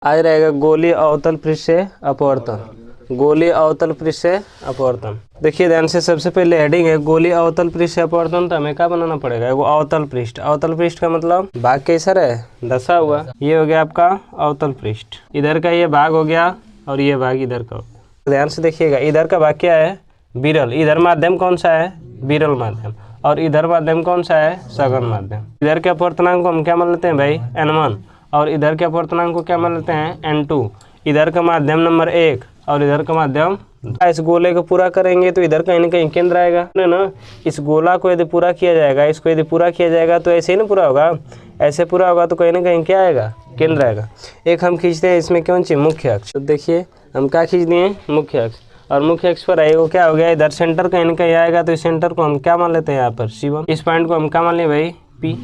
आज रहेगा गोलीय अवतल पृष्ठ से अपवर्तन, गोलीय अवतल पृष्ठ से अपवर्तन। देखिए ध्यान से, सबसे पहले हेडिंग है गोलीय अवतल पृष्ठ से अपवर्तन, तो हमें क्या बनाना पड़ेगा, वो अवतल पृष्ठ। अवतल पृष्ठ का मतलब भाग कैसा है, दशा हुआ। ये हो गया आपका अवतल पृष्ठ, इधर का ये भाग हो गया और ये भाग इधर का। ध्यान से देखिएगा, इधर का भाग क्या है, विरल। इधर माध्यम कौन सा है, विरल माध्यम, और इधर माध्यम कौन सा है, सघन माध्यम। इधर के अपवर्तनांक को हम क्या मान लेते हैं भाई, n1, और इधर के अपवर्तनांक को क्या मान लेते हैं, n2। इधर का माध्यम नंबर 1 और इधर का माध्यम। इस गोले को पूरा करेंगे तो इधर कहीं ना कहीं केंद्र आएगा ना। इस गोला को यदि पूरा किया जाएगा, इसको यदि पूरा किया जाएगा तो ऐसे ही ना पूरा होगा, ऐसे पूरा होगा तो कहीं ना कहीं क्या आएगा, केंद्र आएगा। एक हम खींचते हैं इसमें कौन सी, मुख्य अक्ष। तो देखिए हम क्या खींच दिए, मुख्य अक्ष, और मुख्य अक्ष पर आएगा क्या हो गया, इधर सेंटर कहीं ना कहीं आएगा, तो इस सेंटर को हम क्या मान लेते हैं यहाँ पर, C1। इस पॉइंट को हम क्या मान लें भाई, P।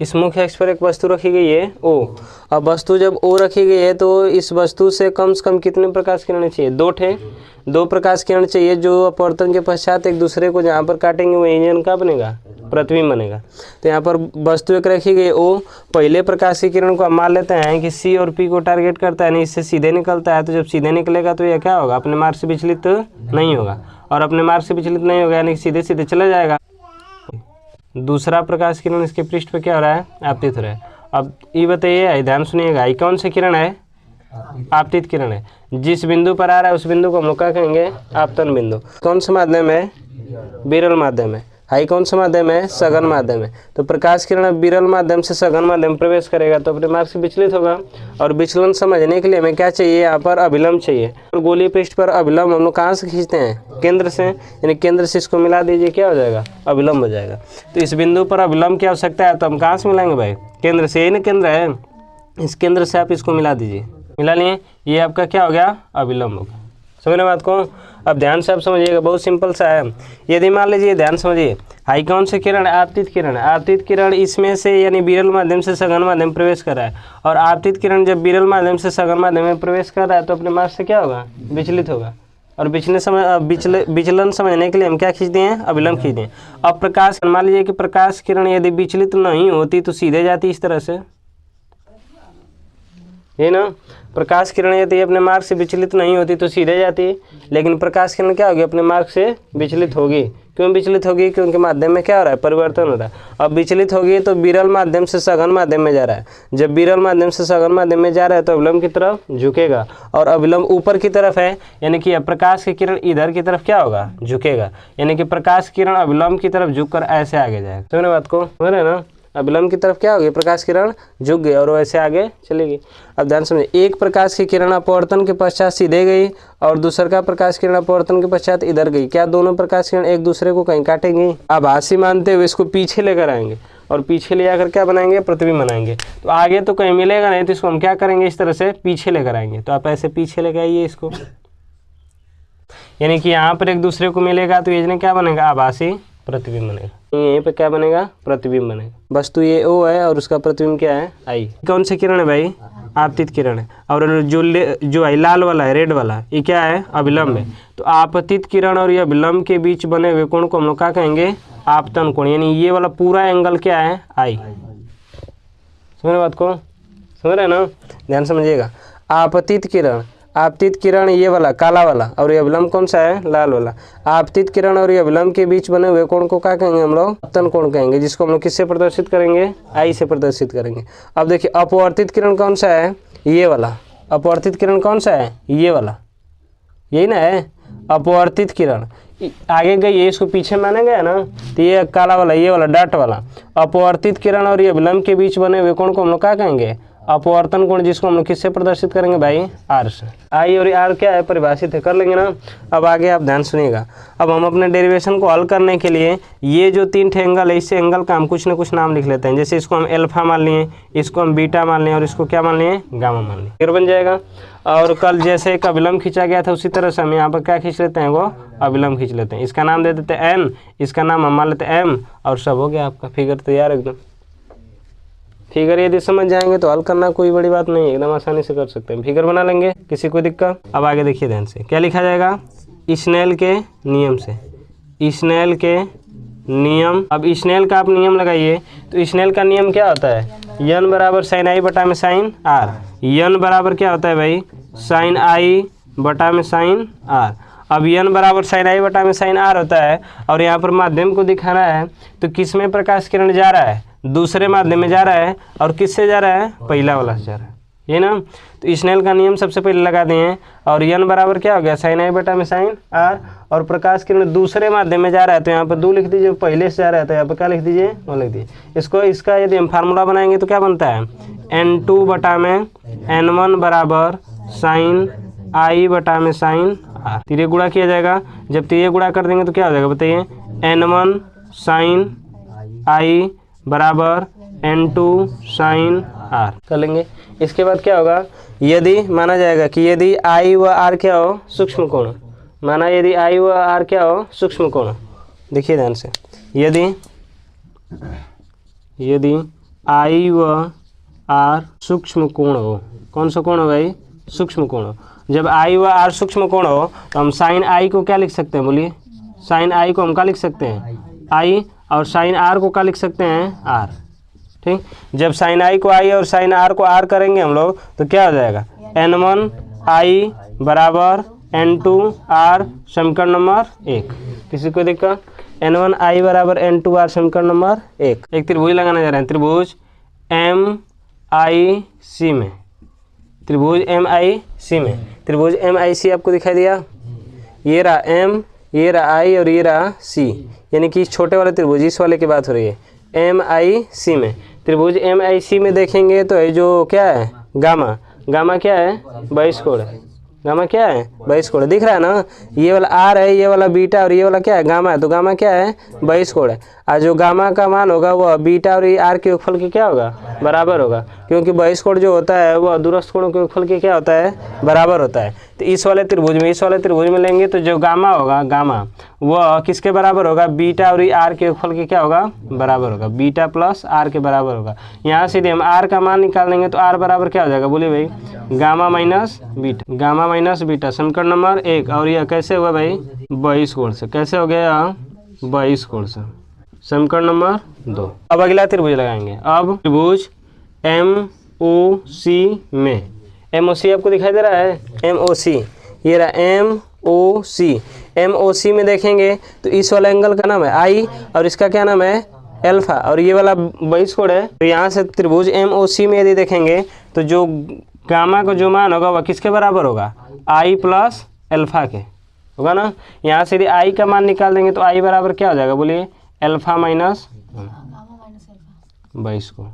इस मुख्य अक्ष पर एक वस्तु रखी गई है O। अब वस्तु जब O रखी गई है तो इस वस्तु से कम कितने प्रकाश किरण चाहिए, 2 प्रकाश किरण चाहिए, जो अपवर्तन के पश्चात एक दूसरे को जहाँ पर काटेंगे वो इंजन का बनेगा, प्रतिबिंब बनेगा। तो यहाँ पर वस्तु एक रखी गई O, पहले प्रकाश की किरण को हम मान लेते हैं कि C और P को टारगेट करता है, नहीं इससे सीधे निकलता है। तो जब सीधे निकलेगा तो यह क्या होगा, अपने मार्ग से विचलित नहीं होगा, और अपने मार्ग से विचलित नहीं होगा यानी सीधे सीधे चला जाएगा। दूसरा प्रकाश किरण इसके पृष्ठ पे क्या हो रहा है, आपतित हो रहा है। अब ये बताइए, ध्यान सुनिएगा, ये कौन सी किरण है, आपतित किरण है। जिस बिंदु पर आ रहा है उस बिंदु को हम लोग क्या कहेंगे, आपतन बिंदु। कौन सा माध्यम है, विरल माध्यम है। हाई कौन सा माध्यम है, सघन माध्यम है। तो प्रकाश किरण विरल माध्यम से सघन माध्यम प्रवेश करेगा तो अपने मार्ग से विचलित होगा, और विचलन समझने के लिए हमें क्या चाहिए, यहाँ पर अभिलंब चाहिए। और गोलीय पृष्ठ पर अभिलंब हम लोग कहाँ से खींचते हैं, केंद्र से, यानी केंद्र से इसको मिला दीजिए, क्या हो जाएगा, अभिलंब हो जाएगा। तो इस बिंदु पर अभिलंब की आवश्यकता है, तो हम कहाँ से मिलाएंगे भाई, केंद्र से, यही ना केंद्र है, इस केंद्र से आप इसको मिला दीजिए। मिला लिए, ये आपका क्या हो गया, अभिलंब हो गया। समझ रहे बात को। अब ध्यान से आप समझिएगा, बहुत सिंपल सा है। यदि मान लीजिए, ध्यान समझिए, हाई कौन से किरण है, आपतित किरण है। आपतित किरण इसमें से यानी विरल माध्यम से सघन माध्यम प्रवेश कर रहा है, और आपतित किरण जब विरल माध्यम से सघन माध्यम में प्रवेश कर रहा है तो अपने मार्ग से क्या होगा, विचलित होगा। और विचलन समझने के लिए हम क्या खींच दिए हैं, अभिलंब खींच दिए। अब प्रकाश, मान लीजिए कि प्रकाश किरण यदि विचलित नहीं होती तो सीधे जाती इस तरह से, ये ना, प्रकाश किरण यदि अपने मार्ग से विचलित नहीं होती तो सीधे जाती, लेकिन प्रकाश किरण क्या होगी, अपने मार्ग से विचलित होगी। क्यों विचलित होगी, क्योंकि माध्यम में क्या हो रहा है, परिवर्तन हो रहा है। अब विचलित होगी तो विरल माध्यम से सघन माध्यम में जा रहा है। जब विरल माध्यम से सघन माध्यम में जा रहा है तो अभिलंब की तरफ झुकेगा, और अभिलंब ऊपर की तरफ है, यानी कि प्रकाश की किरण इधर की तरफ क्या होगा, झुकेगा, यानी कि प्रकाश किरण अभिलंब की तरफ झुककर ऐसे आगे जाएगा। समझ बात को, समझ रहे ना, अभिलंब की तरफ क्या होगी, प्रकाश किरण झुक गई और वैसे आगे चलेगी। अब ध्यान समझिए, एक प्रकाश की किरण अपवर्तन के पश्चात सीधे गई और दूसरा का प्रकाश किरण अपवर्तन के पश्चात इधर गई। क्या दोनों प्रकाश किरण एक दूसरे को कहीं काटेंगी, आभासी मानते हुए इसको पीछे लेकर आएंगे, और पीछे ले आकर क्या बनाएंगे, प्रतिबिंब बनाएंगे। तो आगे तो कहीं मिलेगा नहीं, तो इसको हम क्या करेंगे, इस तरह से पीछे लेकर आएंगे। तो आप ऐसे पीछे लेकर आइए इसको, यानी कि यहाँ पर एक दूसरे को मिलेगा तो ये क्या बनेगा, आभासी प्रतिबिंब बनेगा। यहीं पे क्या बनेगा, प्रतिबिंब बनेगा। वस्तु ये O है और उसका प्रतिबिंब क्या है, I। कौन सी किरण है भाई, आपतित किरण है, और जो है लाल वाला है, रेड वाला, ये क्या है, अभिलंब है। तो आपतित किरण और ये अभिलंब के बीच बने हुए कोण को हम लोग क्या कहेंगे, आपतन कोण, यानी ये वाला पूरा एंगल क्या है, I। समझ रहे बात को, समझ रहे ना, ध्यान समझिएगा। आपतित किरण ये वाला काला वाला, और ये अभिलंब कौन सा है, लाल वाला। आपतित किरण और ये अभिलंब के बीच बने हुए कोण को क्या कहेंगे हम लोग, आपतन कोण कहेंगे, जिसको हम लोग किससे प्रदर्शित करेंगे, I से प्रदर्शित करेंगे। अब देखिए, अपवर्तित किरण कौन सा है, ये वाला। अपवर्तित किरण कौन सा है, ये वाला, यही ना है अपवर्तित किरण। आगे गई है, इसको पीछे माना गया ना, तो ये काला वाला, ये वाला डॉट वाला। अपवर्तित किरण और ये अभिलंब के बीच बने हुए कोण को हम लोग क्या कहेंगे, अपवर्तन कोण, जिसको हम लोग किससे प्रदर्शित करेंगे भाई, R से। I और R क्या है, परिभाषित है, कर लेंगे ना। अब आगे आप ध्यान सुनिएगा। अब हम अपने डेरिवेशन को हल करने के लिए ये जो 3 एंगल है, इससे एंगल का हम कुछ ना कुछ नाम लिख लेते हैं। जैसे इसको हम अल्फा मान लिए, इसको हम बीटा मान लिए, और इसको क्या मान लिए, गामा मान लिए, फिर बन जाएगा। और कल जैसे एक अभिलंब खींचा गया था उसी तरह से हम यहाँ पर क्या खींच लेते हैं, वो अभिलंब खींच लेते हैं। इसका नाम दे देते हैं N, इसका नाम हम मान लेते हैं M, और सब हो गया आपका फिगर तैयार एकदम। फिगर यदि समझ जाएंगे तो हल करना कोई बड़ी बात नहीं है, एकदम आसानी से कर सकते हैं। फिगर बना लेंगे, किसी को दिक्कत। अब आगे देखिए ध्यान से, क्या लिखा जाएगा, स्नेल के नियम से, स्नेल के नियम। अब स्नेल का आप नियम लगाइए, तो स्नेल का नियम क्या होता है, N बराबर sin I बटा में sin R। यन बराबर क्या होता है भाई, साइन आई बटा में साइन आर। अब यन बराबर साइन आई बटा में साइन आर होता है, और यहाँ पर माध्यम को दिखाना है तो किस में प्रकाश किरण जा रहा है, दूसरे माध्यम में जा रहा है, और किससे जा रहा है, पहला वाला से जा रहा है, ये ना। तो स्नेल का नियम सबसे पहले लगा दें, और यन बराबर क्या हो गया, साइन आई बटा में साइन आर, और प्रकाश किरण दूसरे माध्यम में जा रहा है तो यहाँ पर 2 लिख दीजिए, पहले से जा रहा है तो यहाँ पर क्या लिख दीजिए, 1 लिख दीजिए। इसका यदि हम फार्मूला बनाएंगे तो क्या बनता है, N2 बटा में N1 बराबर साइन आई बटा में साइन आर। तीरे गुणा किया जाएगा, जब तीरे गुणा कर देंगे तो क्या हो जाएगा बताइए, N1 साइन आई बराबर N2 साइन आर कर लेंगे। इसके बाद क्या होगा, यदि माना जाएगा कि यदि आई व आर क्या हो, सूक्ष्म कोण, माना यदि आई व आर क्या हो, सूक्ष्म कोण। देखिए ध्यान से, यदि आई व आर सूक्ष्म कोण हो, कौन सा कोण हो भाई, सूक्ष्म कोण हो। जब आई व आर सूक्ष्म कोण हो तो हम साइन आई को क्या लिख सकते हैं, बोलिए, साइन आई को हम क्या लिख सकते हैं, आई, और साइन आर को क्या लिख सकते हैं, आर। ठीक, जब साइन आई को आई और साइन आर को आर करेंगे हम लोग तो क्या हो जाएगा, N1 आई बराबर N2 आर, समीकरण नंबर 1। किसी को दिक्कत, N1 आई बराबर N2 आर, समीकरण नंबर 1। एक त्रिभुज लगाने जा रहे हैं, त्रिभुज MIC में, त्रिभुज MIC में, त्रिभुज MIC आपको दिखाई दिया, ये रहा M, ये रहा I और ये रहा C, यानी कि छोटे वाले त्रिभुज, इस वाले की बात हो रही है, MIC में। त्रिभुज MIC में देखेंगे तो ये जो क्या है, गामा, गामा क्या है, 22 कोण है, गामा क्या है, 22 कोण दिख रहा है ना। ये वाला आर है, ये वाला बीटा, और ये वाला क्या है, गामा है, तो गामा क्या है, 22 कोण है। और जो गामा का मान होगा वह बीटा और ये आर के योगफल के क्या होगा, बराबर होगा, क्योंकि 22 कोण जो होता है वह दूरस्थ कोणों के योगफल के क्या होता है, बराबर होता है। तो इस वाले त्रिभुज में लेंगे तो जो गामा होगा, गामा वह किसके बराबर होगा, बीटा और आर के योगफल के क्या होगा, बराबर होगा, बीटा प्लस आर के बराबर होगा। यहाँ से यदि हम आर का मान निकाल देंगे तो आर बराबर क्या हो जाएगा, बोलिए भाई, gamma minus beta, gamma minus beta, समीकरण नंबर 1। और यह कैसे हुआ भाई, 22 कोण से, कैसे हो गया, 22 कोण से, समीकरण नंबर 2। अब अगला त्रिभुज लगाएंगे। अब त्रिभुज MOC में, MOC आपको दिखाई दे रहा है, MOC, ये रहा MOC में देखेंगे तो इस वाला एंगल का नाम है आई, और इसका क्या नाम है, अल्फा, और ये वाला 22 कोण है। तो यहाँ से त्रिभुज MOC में यदि देखेंगे तो जो गामा का जो मान होगा वह किसके बराबर होगा, आई प्लस अल्फा के होगा ना। यहाँ से यदि आई का मान निकाल देंगे तो आई बराबर क्या हो जाएगा, बोलिए, अल्फा माइनस 22 को,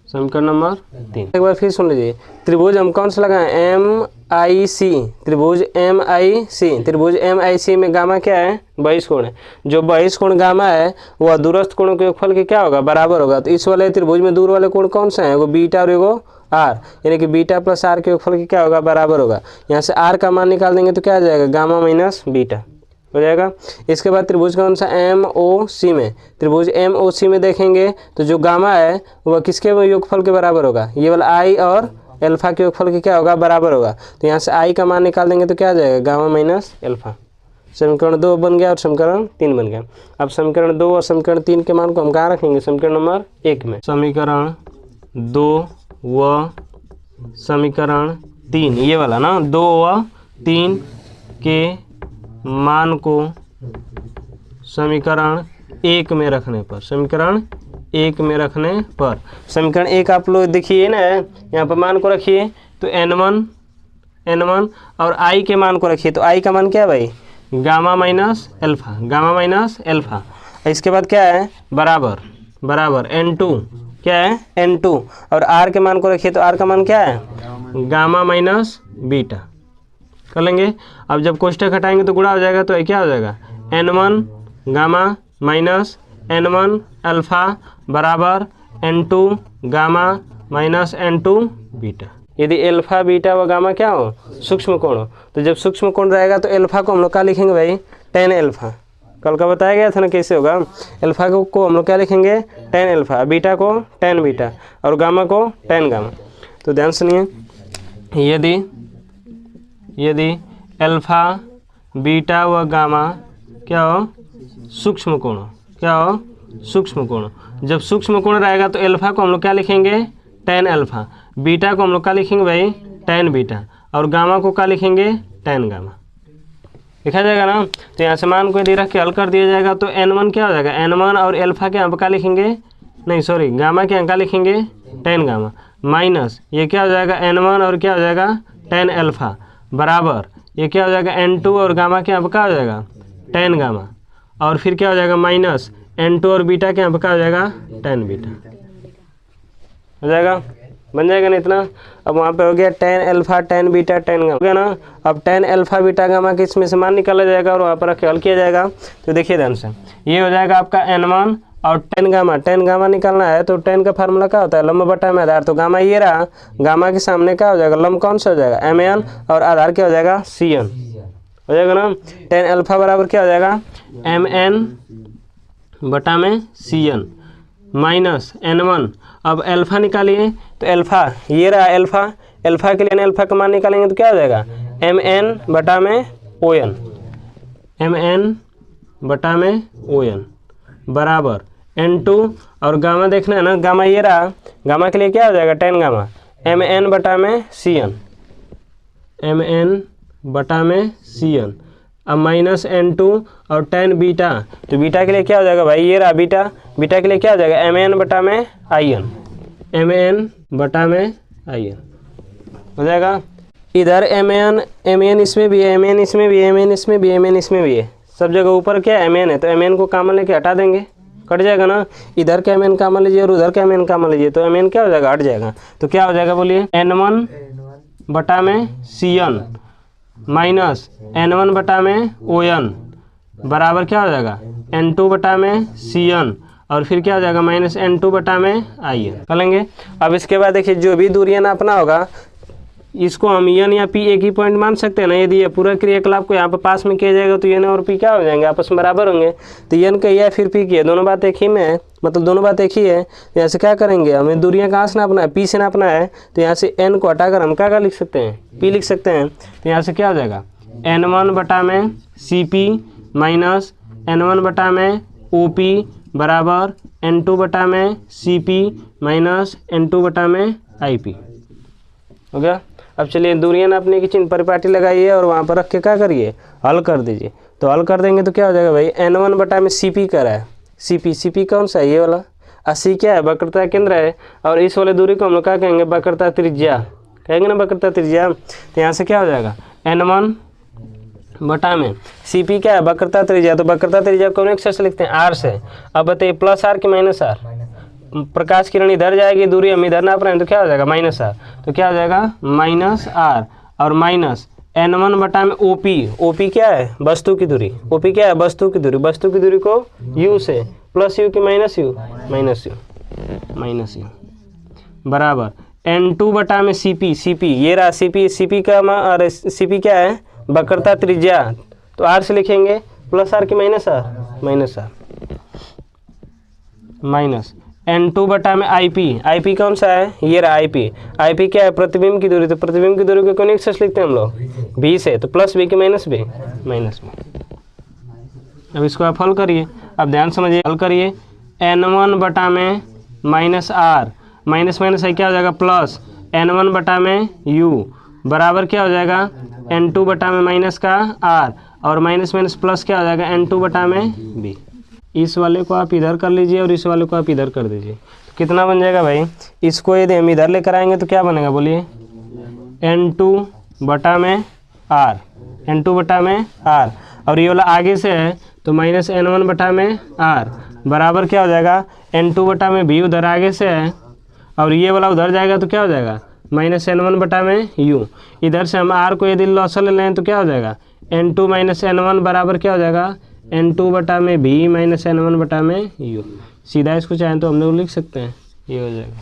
समीकरण नंबर 3। एक बार फिर सुन लीजिए, त्रिभुज हम कौन सा लगाएं, MIC, त्रिभुज MIC, त्रिभुज MIC में गामा क्या है, 22 कोण है। जो 22 कोण गामा है वह दूरस्थ कोणों के योगफल के क्या होगा, बराबर होगा। तो इस वाले त्रिभुज में दूर वाले कोण कौन सा है, वो बीटा और वो आर, यानी कि बीटा प्लस आर के योगफल के क्या होगा, बराबर होगा। यहाँ से आर का मान निकाल देंगे तो क्या आ जाएगा, गामा माइनस बीटा हो जाएगा। इसके बाद त्रिभुज कौन सा, MOC में, त्रिभुज MOC में देखेंगे तो जो गामा है वह किसके योगफल के बराबर होगा, ये वाला आई और अल्फा के योगफल के क्या होगा, बराबर होगा। तो यहाँ से आई का मान निकाल देंगे तो क्या आ जाएगा, गामा माइनस अल्फा, समीकरण 2 बन गया और समीकरण 3 बन गया। अब समीकरण 2 और समीकरण 3 के मान को हम कहाँ रखेंगे, समीकरण नंबर 1 में। समीकरण 2 व समीकरण 3, ये वाला ना, 2 व 3 के मान को समीकरण 1 में रखने पर, समीकरण 1 में रखने पर, समीकरण 1 आप लोग देखिए ना, यहाँ पर मान को रखिए तो N1 और I के मान को रखिए तो I का मान क्या है भाई, gamma minus alpha, gamma minus alpha. इसके बाद क्या है, बराबर N2, क्या है, N2, और R के मान को रखिए तो R का मान क्या है, गामा माइनस बीटा कर लेंगे। अब जब कोष्ठक हटाएंगे तो गुणा हो जाएगा, तो ये क्या हो जाएगा, N1 gamma minus N1 alpha बराबर N2 gamma minus N2 beta. यदि अल्फा बीटा व गामा क्या हो, सूक्ष्म कोण हो, तो जब सूक्ष्म कोण रहेगा तो अल्फा को हम लोग क्या लिखेंगे भाई, tan अल्फा। कल का बताया गया था ना कैसे होगा, अल्फा को हम लोग क्या लिखेंगे, tan अल्फा, बीटा को tan बीटा, और गामा को tan गामा। तो ध्यान सुनिए, यदि अल्फा बीटा व गामा क्या हो, सूक्ष्म कोण, क्या हो, सूक्ष्म कोण। जब सूक्ष्म कोण रहेगा तो अल्फा को हम लोग क्या लिखेंगे, tan अल्फा, बीटा को हम लोग क्या लिखेंगे भाई, tan बीटा, और गामा को क्या लिखेंगे, tan गामा। लिखा जाएगा ना। तो यहाँ से मान को यदि रख के हल कर दिया जाएगा तो n1 क्या हो जाएगा, n1 और अल्फा के यहाँ पर क्या लिखेंगे, नहीं सॉरी गामा के यहाँ क्या लिखेंगे, tan गामा, माइनस ये क्या हो जाएगा n1 और क्या हो जाएगा tan अल्फा, बराबर ये क्या हो जाएगा n2 और गामा के यहाँ पर क्या हो जाएगा tan गामा, और फिर क्या हो जाएगा माइनस n2 और बीटा के यहाँ पर क्या हो जाएगा tan बीटा। हो जाएगा, बन जाएगा ना इतना। अब वहाँ पे हो गया tan alpha tan beta tan gamma, हो गया ना। अब tan अल्फा बीटा गामा के इसमें से मान निकाला जाएगा और वहाँ पर रख के हल किया जाएगा। तो देखिए ध्यान से, ये हो जाएगा आपका n1 और tan गामा निकालना है। तो tan का फार्मूला क्या होता है, लंब बटा में आधार। तो गामा ये रहा, गामा के सामने क्या हो जाएगा, लंब कौन सा हो जाएगा mn, और आधार क्या हो जाएगा cn, हो जाएगा ना। tan अल्फा बराबर क्या हो जाएगा mn बटा में cn माइनस n1। अब अल्फा निकालिए, तो अल्फा ये रहा अल्फा, अल्फा के लिए अल्फा का मान निकालेंगे तो क्या हो जाएगा mn बटा में on, mn बटा में on बराबर n2, और गामा देखना है ना, गामा ये रहा, गामा के लिए क्या हो जाएगा tan गामा mn बटा में cn, mn बटा में cn। अब माइनस n2 और tan बीटा, तो बीटा के लिए क्या हो जाएगा भाई, ये रहा बीटा, बीटा के लिए क्या हो जाएगा mn बटा में in, mn बटा में in, हो जाएगा। इधर mn इसमें भी है, mn इसमें भी है, mn इसमें भी है, mn इसमें भी है, सब जगह ऊपर क्या mn है, तो mn को कॉमन लेके हटा देंगे, कट जाएगा ना। इधर का mn कॉमन लीजिए और उधर का mn कॉमन लीजिए, तो mn क्या हो जाएगा, हट जाएगा। तो क्या हो जाएगा बोलिए, n1 बटा में cn माइनस n1 बटा में on बराबर क्या हो जाएगा n2 बटा में cn, और फिर क्या हो जाएगा माइनस n2 बटा में in कर लेंगे। अब इसके बाद देखिए जो भी दूरियां नापना होगा इसको हम n या p एक ही पॉइंट मान सकते हैं ना। यदि ये पूरा क्रियाकलाप को यहाँ पर पास में किया जाएगा तो n और p क्या हो जाएंगे, आपस में बराबर होंगे। तो n का फिर p की है, दोनों बात एक ही में है, मतलब दोनों बात एक ही है। यहाँ से क्या करेंगे, हमें दूरियां कहाँ से नापना है, p से नापना है। तो यहाँ से n को हटाकर हम क्या लिख सकते हैं, p लिख सकते हैं। तो यहाँ से क्या हो जाएगा n1 बटा में cp माइनस n1 बटा में op बराबर n2 बटा में cp माइनस n2 बटा में ip, हो गया। अब चलिए दूरियां नापने की चिन्ह परिपाटी लगाइए और वहाँ पर रख के क्या करिए, हल कर दीजिए। तो हल कर देंगे तो क्या हो जाएगा भाई, n1 बटा में cp कर रहा है, cp कौन सा है, ये वाला। c क्या है, वक्रता केंद्र है, और इस वाले दूरी को हम लोग क्या कहेंगे, वक्रता त्रिज्या कहेंगे ना, वक्रता त्रिज्या। तो यहाँ से क्या हो जाएगा n1 बटा में cp क्या है, वक्रता त्रिज्या। तो वक्रता त्रिज्या कौन एक से लिखते हैं, r से। अब बताइए प्लस r कि माइनस r, प्रकाश किरण इधर जाएगी, दूरी हम इधर नाप रहे हैं, तो क्या हो जाएगा माइनस r। तो क्या हो जाएगा माइनस r और माइनस n1 बटा में op क्या है, वस्तु की दूरी, op क्या है, वस्तु की दूरी, वस्तु की दूरी को u से, प्लस u की माइनस u बराबर n2 बटा में cp ये रहा cp का और cp क्या है, वक्रता त्रिज्या। तो r से लिखेंगे प्लस r की माइनस r माइनस n2 बटा में ip कौन सा है, ये रहा ip क्या है, प्रतिबिंब की दूरी। तो प्रतिबिंब की दूरी को कौन एक से लिखते हैं हम लोग, b से। तो प्लस b की माइनस b। अब इसको आप हल करिए, अब ध्यान समझिए, हल करिए। n1 बटा में माइनस r, माइनस माइनस है क्या हो जाएगा प्लस n1 बटा में u बराबर क्या हो जाएगा n2 बटा में माइनस का r, और माइनस माइनस प्लस क्या हो जाएगा n2 बटा में b। इस वाले को आप इधर कर लीजिए और इस वाले को आप इधर कर दीजिए, तो कितना बन जाएगा भाई। इसको यदि हम इधर लेकर आएंगे तो क्या बनेगा बोलिए, n2 बटा में r, और ये वाला आगे से है तो माइनस n1 बटा में r बराबर क्या हो जाएगा n2 बटा में b, उधर आगे से है, और ये वाला उधर जाएगा तो क्या हो जाएगा माइनस n1 बटा में u। इधर से हम r को यदि लॉसल ले लें तो क्या हो जाएगा n2 माइनस n1 बराबर क्या हो जाएगा n2 बटा में b माइनस n1 बटा में u। सीधा इसको चाहें तो हम लोग लिख सकते हैं, ये हो जाएगा।